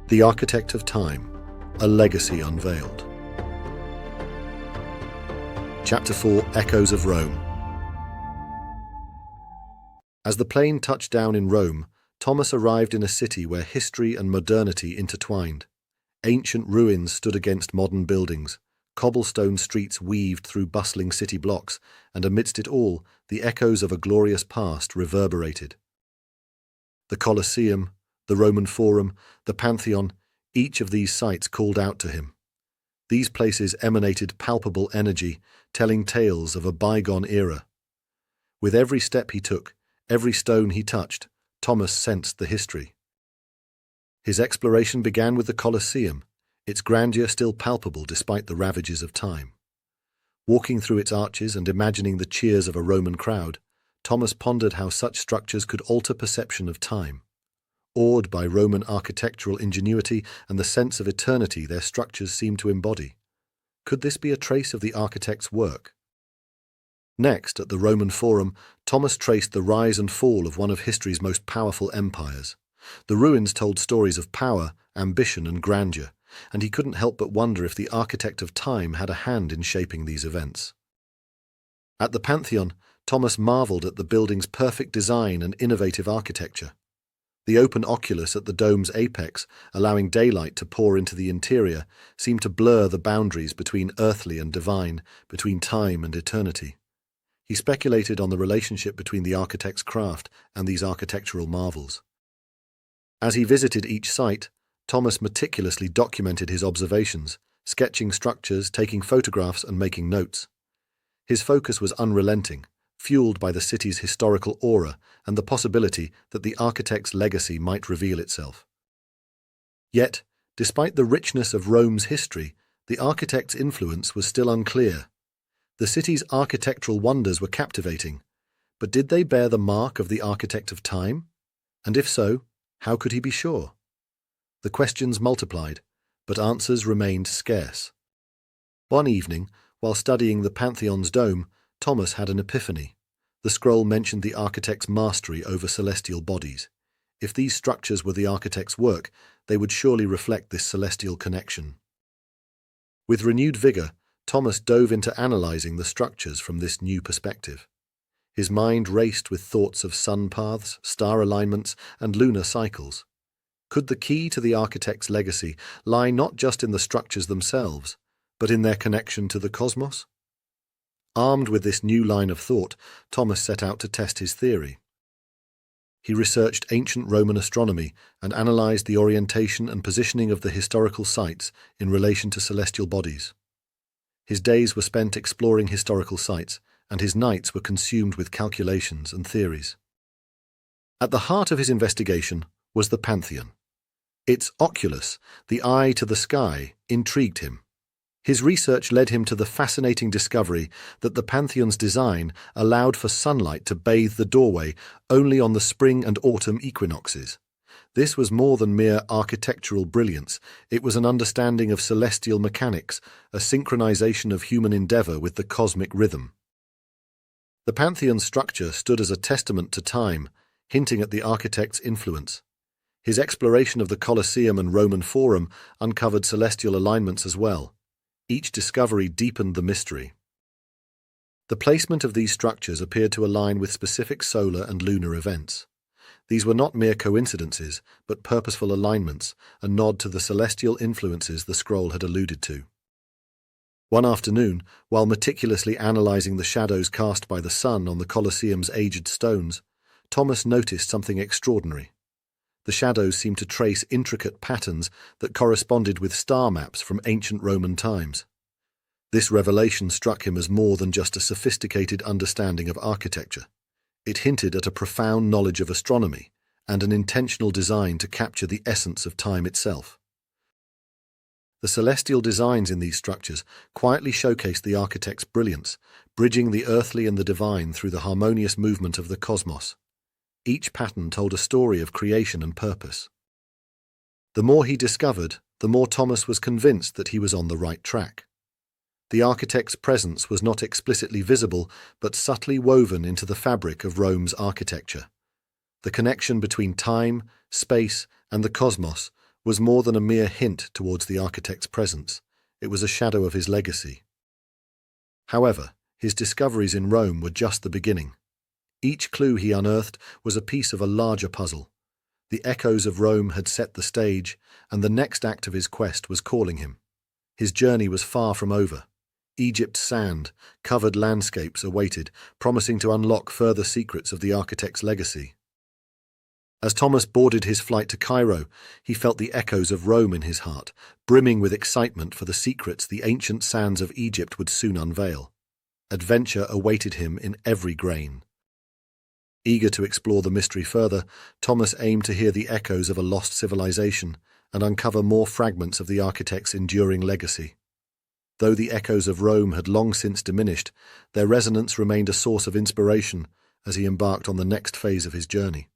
The Architect of Time, a Legacy Unveiled. Chapter 4, Echoes of Rome. As the plane touched down in Rome, Thomas arrived in a city where history and modernity intertwined. Ancient ruins stood against modern buildings, cobblestone streets weaved through bustling city blocks, and amidst it all, the echoes of a glorious past reverberated. The Colosseum, the Roman Forum, the Pantheon, each of these sites called out to him. These places emanated palpable energy, telling tales of a bygone era. With every step he took, every stone he touched, Thomas sensed the history. His exploration began with the Colosseum, its grandeur still palpable despite the ravages of time. Walking through its arches and imagining the cheers of a Roman crowd, Thomas pondered how such structures could alter perception of time. Awed by Roman architectural ingenuity and the sense of eternity their structures seemed to embody. Could this be a trace of the architect's work? Next, at the Roman Forum, Thomas traced the rise and fall of one of history's most powerful empires. The ruins told stories of power, ambition, and grandeur, and he couldn't help but wonder if the architect of time had a hand in shaping these events. At the Pantheon, Thomas marveled at the building's perfect design and innovative architecture. The open oculus at the dome's apex, allowing daylight to pour into the interior, seemed to blur the boundaries between earthly and divine, between time and eternity. He speculated on the relationship between the architect's craft and these architectural marvels. As he visited each site, Thomas meticulously documented his observations, sketching structures, taking photographs, and making notes. His focus was unrelenting, fueled by the city's historical aura and the possibility that the architect's legacy might reveal itself. Yet, despite the richness of Rome's history, the architect's influence was still unclear. The city's architectural wonders were captivating, but did they bear the mark of the architect of time? And if so, how could he be sure? The questions multiplied, but answers remained scarce. One evening, while studying the Pantheon's dome, Thomas had an epiphany. The scroll mentioned the architect's mastery over celestial bodies. If these structures were the architect's work, they would surely reflect this celestial connection. With renewed vigor, Thomas dove into analyzing the structures from this new perspective. His mind raced with thoughts of sun paths, star alignments, and lunar cycles. Could the key to the architect's legacy lie not just in the structures themselves, but in their connection to the cosmos? Armed with this new line of thought, Thomas set out to test his theory. He researched ancient Roman astronomy and analyzed the orientation and positioning of the historical sites in relation to celestial bodies. His days were spent exploring historical sites, and his nights were consumed with calculations and theories. At the heart of his investigation was the Pantheon. Its oculus, the eye to the sky, intrigued him. His research led him to the fascinating discovery that the Pantheon's design allowed for sunlight to bathe the doorway only on the spring and autumn equinoxes. This was more than mere architectural brilliance. It was an understanding of celestial mechanics, a synchronization of human endeavor with the cosmic rhythm. The Pantheon's structure stood as a testament to time, hinting at the architect's influence. His exploration of the Colosseum and Roman Forum uncovered celestial alignments as well. Each discovery deepened the mystery. The placement of these structures appeared to align with specific solar and lunar events. These were not mere coincidences, but purposeful alignments, a nod to the celestial influences the scroll had alluded to. One afternoon, while meticulously analyzing the shadows cast by the sun on the Colosseum's aged stones, Thomas noticed something extraordinary. The shadows seemed to trace intricate patterns that corresponded with star maps from ancient Roman times. This revelation struck him as more than just a sophisticated understanding of architecture. It hinted at a profound knowledge of astronomy and an intentional design to capture the essence of time itself. The celestial designs in these structures quietly showcased the architect's brilliance, bridging the earthly and the divine through the harmonious movement of the cosmos. Each pattern told a story of creation and purpose. The more he discovered, the more Thomas was convinced that he was on the right track. The architect's presence was not explicitly visible, but subtly woven into the fabric of Rome's architecture. The connection between time, space, and the cosmos was more than a mere hint towards the architect's presence. It was a shadow of his legacy. However, his discoveries in Rome were just the beginning. Each clue he unearthed was a piece of a larger puzzle. The echoes of Rome had set the stage, and the next act of his quest was calling him. His journey was far from over. Egypt's sand, covered landscapes awaited, promising to unlock further secrets of the architect's legacy. As Thomas boarded his flight to Cairo, he felt the echoes of Rome in his heart, brimming with excitement for the secrets the ancient sands of Egypt would soon unveil. Adventure awaited him in every grain. Eager to explore the mystery further, Thomas aimed to hear the echoes of a lost civilization and uncover more fragments of the architect's enduring legacy. Though the echoes of Rome had long since diminished, their resonance remained a source of inspiration as he embarked on the next phase of his journey.